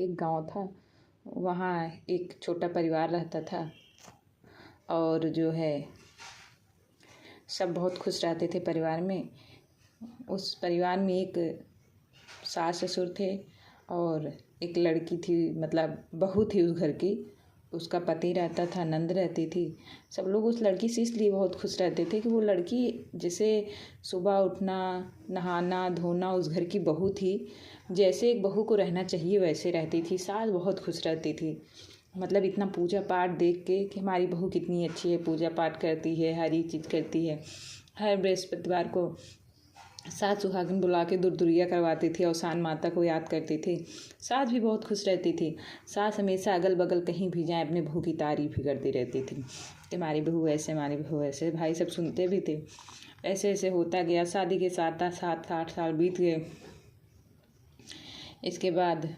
एक गांव था, वहाँ एक छोटा परिवार रहता था और जो है सब बहुत खुश रहते थे परिवार में। उस परिवार में एक सास ससुर थे और एक लड़की थी, मतलब बहू थी उस घर की। उसका पति रहता था, नंद रहती थी। सब लोग उस लड़की से इसलिए बहुत खुश रहते थे कि वो लड़की जैसे सुबह उठना, नहाना धोना उस घर की बहू थी। जैसे एक बहू को रहना चाहिए वैसे रहती थी। सास बहुत खुश रहती थी, मतलब इतना पूजा पाठ देख के कि हमारी बहू कितनी अच्छी है, पूजा पाठ करती है, हर एक चीज़ करती है। हर बृहस्पतिवार को सास सुहागिन बुला के दुर्दुरिया करवाती थी, अवसान माता को याद करती थी। सास भी बहुत खुश रहती थी। सास हमेशा अगल बगल कहीं भी जाए अपने बहू की तारीफ ही करती रहती थी कि हमारी बहू ऐसे, हमारी बहू ऐसे। भाई सब सुनते भी थे। ऐसे ऐसे होता गया। शादी के 7-8 साल बीत गए। इसके बाद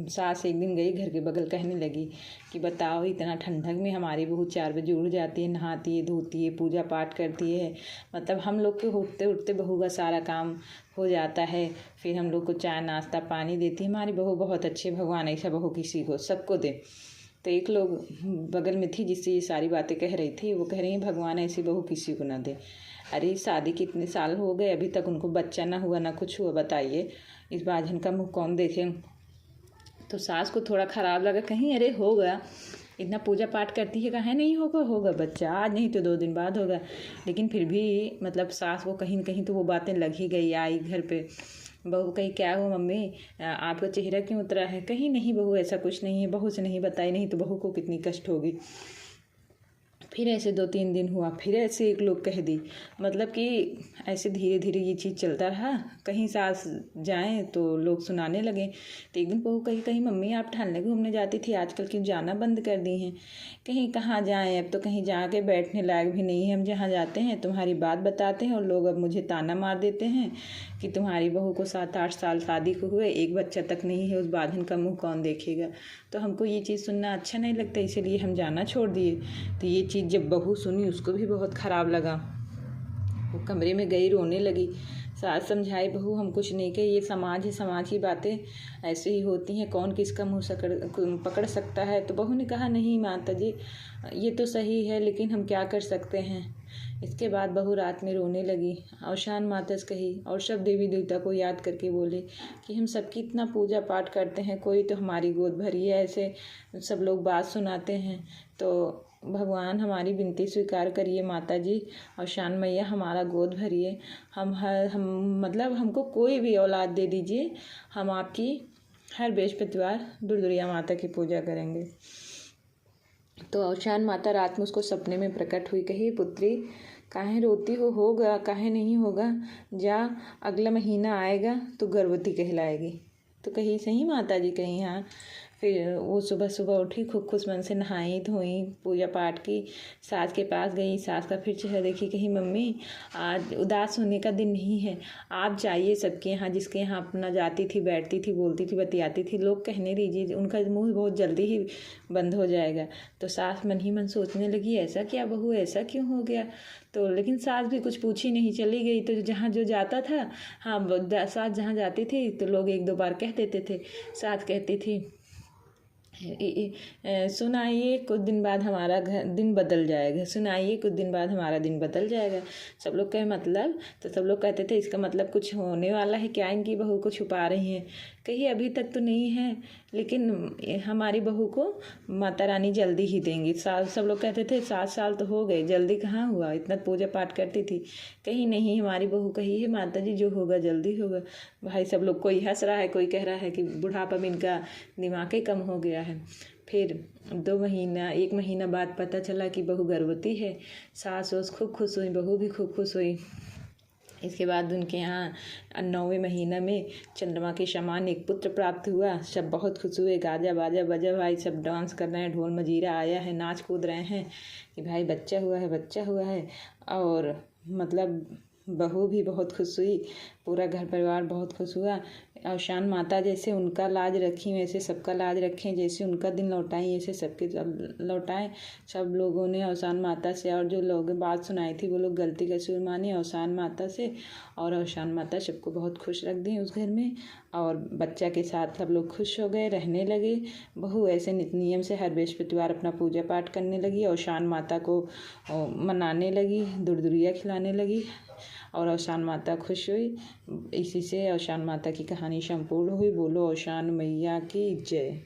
सास एक दिन गई घर के बगल, कहने लगी कि बताओ इतना ठंडक में हमारी बहू 4 बजे उठ जाती है, नहाती है, धोती है, पूजा पाठ करती है। मतलब हम लोग के उठते उठते बहू का सारा काम हो जाता है। फिर हम लोग को चाय नाश्ता पानी देती है। हमारी बहू बहुत अच्छी, भगवान ऐसा बहू किसी को सबको दे। तो एक लोग बगल में थी जिससे ये सारी बातें कह रही थी, वो कह रही है भगवान ऐसी बहू किसी को ना दे। अरे शादी कितने साल हो गए, अभी तक उनको बच्चा ना हुआ ना कुछ हुआ, बताइए इस बाझन का मुँह कौन देखे। तो सास को थोड़ा ख़राब लगा, कहीं अरे होगा, इतना पूजा पाठ करती है, कहाँ नहीं होगा, होगा बच्चा, आज नहीं तो 2 दिन बाद होगा। लेकिन फिर भी मतलब सास को कहीं न कहीं तो वो बातें लग ही गई। आई घर पे, बहू कही क्या हुआ मम्मी, आपका चेहरा क्यों उतरा है? कहीं नहीं बहू ऐसा कुछ नहीं है, बहू से नहीं बताई, नहीं तो बहू को कितनी कष्ट होगी। फिर ऐसे 2-3 दिन हुआ, फिर ऐसे एक लोग कह दी। मतलब कि ऐसे धीरे धीरे ये चीज़ चलता रहा। कहीं सास जाएं तो लोग सुनाने लगे। तो एक दिन बहू कही, कहीं मम्मी आप ठहरने घूमने जाती थी, आजकल क्यों जाना बंद कर दी हैं? कहीं कहाँ जाएं, अब तो कहीं जाके बैठने लायक भी नहीं है। हम जहाँ जाते हैं तुम्हारी बात बताते हैं और लोग अब मुझे ताना मार देते हैं कि तुम्हारी बहू को 7-8 साल शादी को हुए, एक बच्चा तक नहीं है, उस बाधन का मुँह कौन देखेगा? तो हमको ये चीज़ सुनना अच्छा नहीं लगता, इसीलिए हम जाना छोड़ दिए। तो ये चीज़ जब बहू सुनी उसको भी बहुत ख़राब लगा। वो कमरे में गई, रोने लगी। सास समझाई, बहू हम कुछ नहीं कहे, ये समाज है, समाज की बातें ऐसे ही होती हैं, कौन किसका मुँह पकड़ सकता है। तो बहू ने कहा नहीं माता जी, ये तो सही है, लेकिन हम क्या कर सकते हैं। इसके बाद बहू रात में रोने लगी, अवसान माता से कही और सब देवी देवता को याद करके बोले कि हम सबकी इतना पूजा पाठ करते हैं, कोई तो हमारी गोद भरी है। ऐसे सब लोग बात सुनाते हैं, तो भगवान हमारी विनती स्वीकार करिए माता जी, और शान मैया हमारा गोद भरिए। हम मतलब हमको कोई भी औलाद दे दीजिए, हम आपकी हर बृहस्पतिवार दुर्दुरिया माता की पूजा करेंगे। तो औशान माता रात में उसको सपने में प्रकट हुई, कही पुत्री काहे रोती हो, होगा काहे नहीं होगा, जा अगला महीना आएगा तो गर्भवती कहलाएगी। तो कही सही माता जी, कही हाँ। फिर वो सुबह सुबह उठी, खूब खुश मन से नहाई धोई, पूजा पाठ की, सास के पास गई। सास का फिर चेहरा देखी, कही मम्मी आज उदास होने का दिन नहीं है, आप जाइए सबके यहाँ, जिसके यहाँ अपना जाती थी, बैठती थी, बोलती थी, बतियाती थी, लोग कहने दीजिए, उनका मुँह बहुत जल्दी ही बंद हो जाएगा। तो सास मन ही मन सोचने लगी ऐसा क्या बहू, ऐसा क्यों हो गया। तो लेकिन सास भी कुछ पूछी नहीं, चली गई। तो जहाँ जो जाता था, हाँ सास जहाँ जाती थी तो लोग 1-2 बार कह देते थे। सास कहती थी सुनाइए कुछ दिन बाद हमारा दिन बदल जाएगा, सुनाइए कुछ दिन बाद हमारा दिन बदल जाएगा। सब लोग कहे मतलब, तो सब लोग कहते थे इसका मतलब कुछ होने वाला है क्या, इनकी बहू को छुपा रही हैं। कहीं अभी तक तो नहीं है, लेकिन हमारी बहू को माता रानी जल्दी ही देंगी। सब लोग कहते थे 7 साल तो हो गए, जल्दी कहाँ हुआ, इतना पूजा पाठ करती थी। कहीं नहीं, हमारी बहू कही है माता जी जो होगा जल्दी होगा। भाई सब लोग, कोई हंस रहा है, कोई कह रहा है कि बुढ़ापा में इनका दिमाग ही कम हो गया है। फिर 1 महीना बाद पता चला कि बहू गर्भवती है। सास खूब खुश हुई, बहू भी खूब खुश हुई। इसके बाद उनके यहाँ 9वें महीना में चंद्रमा के समान एक पुत्र प्राप्त हुआ। सब बहुत खुश हुए, गाजा बाजा बजा, भाई सब डांस कर रहे हैं, ढोल मजीरा आया है, नाच कूद रहे हैं कि भाई बच्चा हुआ है, बच्चा हुआ है। और मतलब बहू भी बहुत खुश हुई, पूरा घर परिवार बहुत खुश हुआ। औशान माता जैसे उनका लाज रखी वैसे सबका लाज रखें, जैसे उनका दिन लौटाई ऐसे सबके लौटाएं। सब लोगों ने औशान माता से, और जो लोग बात सुनाई थी वो लोग गलती कसूर मानी औशान माता से, और औशान माता सबको बहुत खुश रख दी उस घर में। और बच्चा के साथ सब लोग खुश हो गए, रहने लगे। बहू ऐसे नित नियम से हर बृहस्पतिवार अपना पूजा पाठ करने लगी, औशान माता को मनाने लगी, दुर्दुरिया खिलाने लगी, और औशान माता खुश हुई। इसी से औशान माता की कहानी संपूर्ण हुई। बोलो औशान मैया की जय।